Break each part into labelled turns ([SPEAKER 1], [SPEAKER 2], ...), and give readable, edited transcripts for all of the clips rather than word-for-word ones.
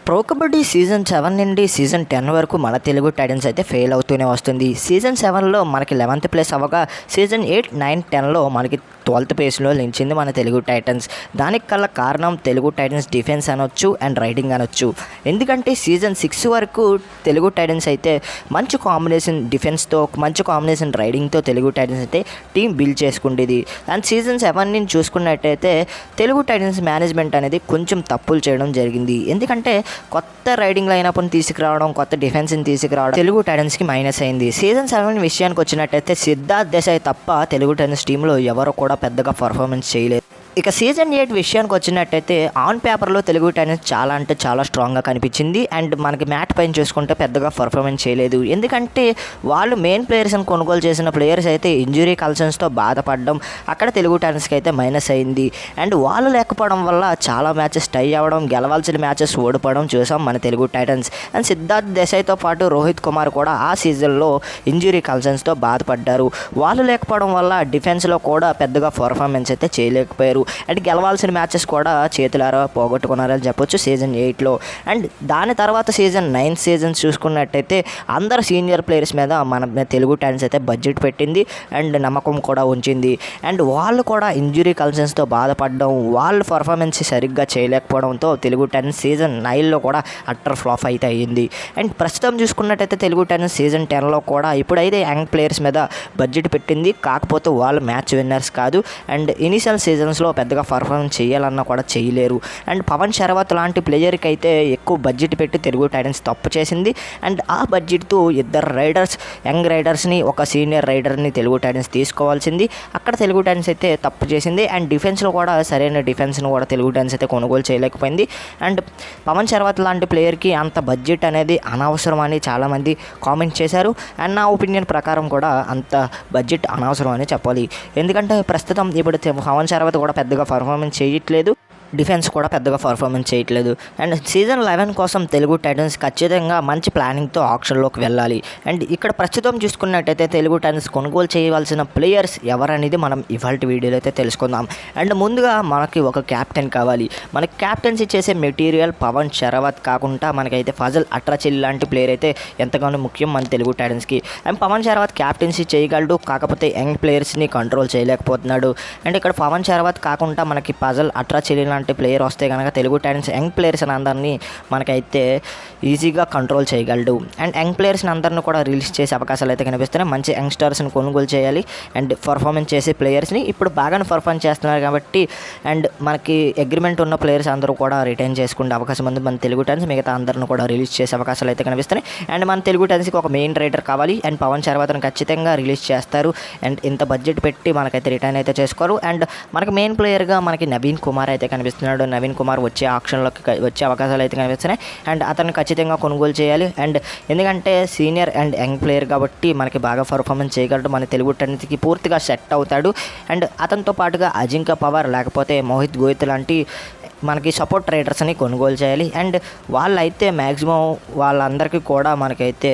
[SPEAKER 1] Pro kabaddi season 7 నుండి season 10 వరకు మన తెలుగు టైటన్స్ అయితే ఫెయిల్ అవుతూనే వస్తుంది. సీజన్ 7లో మనకి 11th ప్లేస్ అవ్వగా సీజన్ 8, 9, 10లో మనకి 12th ప్లేస్లో నిలిచింది మన తెలుగు టైటన్స్. దానికి కల్లా కారణం తెలుగు టైటన్స్ డిఫెన్స్ అనొచ్చు అండ్ రైడింగ్ అనొచ్చు. ఎందుకంటే సీజన్ 6 వరకు తెలుగు టైటన్స్ అయితే మంచి కాంబినేషన్ డిఫెన్స్తో, మంచి కాంబినేషన్ రైడింగ్తో తెలుగు టైటన్స్ అయితే టీం బిల్డ్ చేసుకుండేది. అండ్ సీజన్ 7 నుంచి చూసుకున్నట్టయితే తెలుగు టైటన్స్ మేనేజ్మెంట్ అనేది కొంచెం తప్పులు చేయడం జరిగింది. ఎందుకంటే కొత్త రైడింగ్ లైనప్ని తీసుకురావడం, కొత్త డిఫెన్స్ని తీసుకురావడం తెలుగు టైటన్స్కి మైనస్ అయింది. సీజన్ 7 విషయానికి వచ్చినట్టయితే సిద్ధార్థ్ దేశాయ్ తప్ప తెలుగు టైటన్స్ టీంలో ఎవరు కూడా పెద్దగా పర్ఫార్మెన్స్ చేయలేదు. ఇక సీజన్ 8 విషయానికి వచ్చినట్టయితే ఆన్ పేపర్లో తెలుగు టైటన్స్ చాలా అంటే చాలా స్ట్రాంగ్గా కనిపించింది. అండ్ మనకి మ్యాట్ పైన చూసుకుంటే పెద్దగా పర్ఫార్మెన్స్ చేయలేదు. ఎందుకంటే వాళ్ళు మెయిన్ ప్లేయర్స్ని కొనుగోలు చేసిన ప్లేయర్స్ అయితే ఇంజురీ కన్సర్న్స్తో బాధపడడం, అక్కడ తెలుగు టైటన్స్కి అయితే మైనస్ అయింది. అండ్ వాళ్ళు లేకపోవడం వల్ల చాలా మ్యాచెస్ టై అవ్వడం, గెలవాల్సిన మ్యాచెస్ ఓడిపోవడం చూసాం మన తెలుగు టైటన్స్. అండ్ సిద్ధార్థ్ దేశాయ్తో పాటు రోహిత్ కుమార్ కూడా ఆ సీజన్లో ఇంజురీ కన్సర్న్స్తో బాధపడ్డారు. వాళ్ళు లేకపోవడం వల్ల డిఫెన్స్లో కూడా పెద్దగా పర్ఫార్మెన్స్ అయితే చేయలేకపోయారు. అండ్ గెలవాల్సిన మ్యాచెస్ కూడా చేతులారా పోగొట్టుకున్నారని చెప్పొచ్చు సీజన్ 8లో. అండ్ దాని తర్వాత సీజన్ 9 సీజన్స్ చూసుకున్నట్టయితే అందరు సీనియర్ ప్లేయర్స్ మీద మన తెలుగు టైటన్స్ అయితే బడ్జెట్ పెట్టింది అండ్ నమ్మకం కూడా ఉంచింది. అండ్ వాళ్ళు కూడా ఇంజురీ కన్సర్న్స్తో బాధపడడం, వాళ్ళ పర్ఫార్మెన్స్ సరిగ్గా చేయలేకపోవడంతో తెలుగు టైటన్స్ సీజన్ 9లో కూడా అట్టర్ ఫ్లాప్ అయితే అయ్యింది. అండ్ ప్రస్తుతం చూసుకున్నట్టయితే తెలుగు టైటన్స్ సీజన్ 10లో కూడా ఇప్పుడైతే యంగ్ ప్లేయర్స్ మీద బడ్జెట్ పెట్టింది. కాకపోతే వాళ్ళు మ్యాచ్ విన్నర్స్ కాదు. అండ్ ఇనిషియల్ సీజన్స్లో పెద్దగా పర్ఫార్మెన్స్ చేయాలన్నా కూడా చేయలేరు. అండ్ పవన్ శరవత్ లాంటి ప్లేయర్కి అయితే ఎక్కువ బడ్జెట్ పెట్టి తెలుగు టైటన్స్ తప్పు చేసింది. అండ్ ఆ బడ్జెట్తో ఇద్దరు రైడర్స్, యంగ్ రైడర్స్ని, ఒక సీనియర్ రైడర్ని తెలుగు టైటన్స్ తీసుకోవాల్సింది. అక్కడ తెలుగు టైటన్స్ అయితే తప్పు చేసింది. అండ్ డిఫెన్స్లో కూడా సరైన డిఫెన్స్ను కూడా తెలుగు టైటన్స్ అయితే కొనుగోలు చేయలేకపోయింది. అండ్ పవన్ శరవత్ లాంటి ప్లేయర్కి అంత బడ్జెట్ అనేది అనవసరం అని చాలామంది కామెంట్ చేశారు. అండ్ నా ఒపీనియన్ ప్రకారం కూడా అంత బడ్జెట్ అనవసరం అని చెప్పాలి. ఎందుకంటే ప్రస్తుతం ఇప్పుడు పవన్ శరవత్ కూడా పెద్దగా పర్ఫార్మెన్స్ చేయట్లేదు, డిఫెన్స్ కూడా పెద్దగా పర్ఫార్మెన్స్ చేయట్లేదు. అండ్ సీజన్ 11 కోసం తెలుగు టైటన్స్ ఖచ్చితంగా మంచి ప్లానింగ్తో ఆక్షన్లోకి వెళ్ళాలి. అండ్ ఇక్కడ ప్రస్తుతం చూసుకున్నట్టయితే తెలుగు టైటన్స్ కొనుగోలు చేయవలసిన ప్లేయర్స్ ఎవరనేది మనం ఇవాళ వీడియోలో అయితే తెలుసుకుందాం. అండ్ ముందుగా మనకి ఒక క్యాప్టెన్ కావాలి. మనకి క్యాప్టెన్సీ చేసే మెటీరియల్ పవన్ శరవత్ కాకుండా మనకైతే ఫజల్ అట్రాచిల్ లాంటి ప్లేయర్ అయితే ఎంతగానో ముఖ్యం మన తెలుగు టైటన్స్కి. అండ్ పవన్ శరవత్ క్యాప్టెన్సీ చేయగలడు, కాకపోతే యంగ్ ప్లేయర్స్ని కంట్రోల్ చేయలేకపోతున్నాడు. అండ్ ఇక్కడ పవన్ శరవత్ కాకుండా మనకి ఫజల్ అట్రాచిల్ లాంటి ప్లేయర్ వస్తే కనుక తెలుగు టైటన్స్ యంగ్ ప్లేయర్స్ అందరినీ మనకైతే ఈజీగా కంట్రోల్ చేయగలడు. అండ్ యంగ్ ప్లేయర్స్ని అందరినీ కూడా రిలీజ్ చేసే అవకాశాలు అయితే కనిపిస్తున్నాయి. మంచి యంగ్స్టర్స్ని కొనుగోలు చేయాలి. అండ్ పర్ఫార్మెన్స్ చేసే ప్లేయర్స్ని ఇప్పుడు బాగానే పర్ఫార్మ్ చేస్తున్నారు కాబట్టి అండ్ మనకి అగ్రిమెంట్ ఉన్న ప్లేయర్స్ అందరూ కూడా రిటైన్ చేసుకునే అవకాశం ఉంది మన తెలుగు టైటన్స్. మిగతా అందరిని కూడా రిలీజ్ చేసే అవకాశాలు అయితే కనిపిస్తున్నాయి. అండ్ మన తెలుగు టైటన్స్కి ఒక మెయిన్ రైడర్ కావాలి. అండ్ పవన్ శరవత్ని ఖచ్చితంగా రిలీజ్ చేస్తారు. అండ్ ఇంత బడ్జెట్ పెట్టి మనకైతే రిటైన్ అయితే చేసుకోరు. అండ్ మనకి మెయిన్ ప్లేయర్గా మనకి నవీన్ కుమార్ అయితే కనిపిస్తున్నాడు. నవీన్ కుమార్ వచ్చే ఆక్షన్లోకి వచ్చే అవకాశాలు అయితే కనిపిస్తున్నాయి. అండ్ అతన్ని ఖచ్చితంగా కొనుగోలు చేయాలి. అండ్ ఎందుకంటే సీనియర్ అండ్ యంగ్ ప్లేయర్ కాబట్టి మనకి బాగా పర్ఫార్మెన్స్ చేయగలడు, మన తెలుగు టైటన్స్కి పూర్తిగా సెట్ అవుతాడు. అండ్ అతనితో పాటుగా అజింక్య పవార్ లేకపోతే మోహిత్ గోయత్ లాంటి మనకి సపోర్ట్ రైడర్స్ని కొనుగోలు చేయాలి. అండ్ వాళ్ళైతే మ్యాక్సిమం వాళ్ళందరికీ కూడా మనకైతే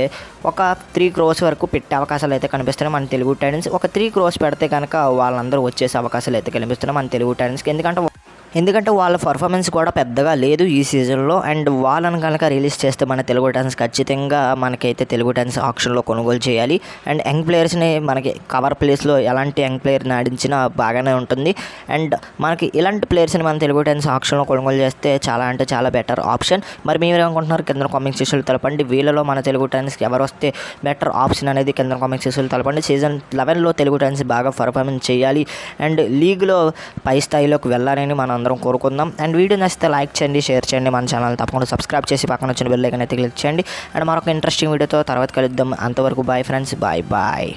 [SPEAKER 1] ఒక 3 crores వరకు పెట్టే అవకాశాలు అయితే కనిపిస్తున్నాయి మన తెలుగు టైటన్స్. ఒక 3 crores పెడితే కనుక వాళ్ళందరూ వచ్చేసే అవకాశాలు అయితే కనిపిస్తున్నాయి మన తెలుగు టైటన్స్కి. ఎందుకంటే వాళ్ళ పర్ఫార్మెన్స్ కూడా పెద్దగా లేదు ఈ సీజన్లో. అండ్ వాళ్ళని కనుక రిలీజ్ చేస్తే మన తెలుగు టైటన్స్ ఖచ్చితంగా మనకైతే తెలుగు టైటన్స్ ఆక్షన్లో కొనుగోలు చేయాలి. అండ్ యంగ్ ప్లేయర్స్ని మనకి కవర్ ప్లేస్లో ఎలాంటి యంగ్ ప్లేయర్ని ఆడించినా బాగానే ఉంటుంది. అండ్ మనకి ఇలాంటి ప్లేయర్స్ని మన తెలుగు టైటన్స్ ఆక్షన్లో కొనుగోలు చేస్తే చాలా అంటే చాలా బెటర్ ఆప్షన్. మరి మీరు ఏమనుకుంటున్నారు కింద కామెంట్ సెక్షన్లో తెలపండి. వీళ్ళలో మన తెలుగు టైటన్స్కి ఎవరు వస్తే బెటర్ ఆప్షన్ అనేది కింద కామెంట్ సెక్షన్లో తెలపండి. సీజన్ 11లో తెలుగు టైటన్స్ బాగా పర్ఫార్మెన్స్ చేయాలి అండ్ లీగ్లో పై స్థాయిలోకి వెళ్ళాలని మనం అందరం కోరుకుందాం. అండ్ వీడియో నచ్చితే లైక్ చేయండి, షేర్ చేయండి, మన ఛానల్ తప్పకుండా సబ్స్క్రైబ్ చేసి పక్కన వచ్చిన బెల్ ఐకాన్ అయితే క్లిక్ చేయండి. అండ్ మరొక ఇంట్రెస్టింగ్ వీడియోతో తర్వాత కలుద్దాం. అంతవరకు బాయ్ ఫ్రెండ్స్, బాయ్.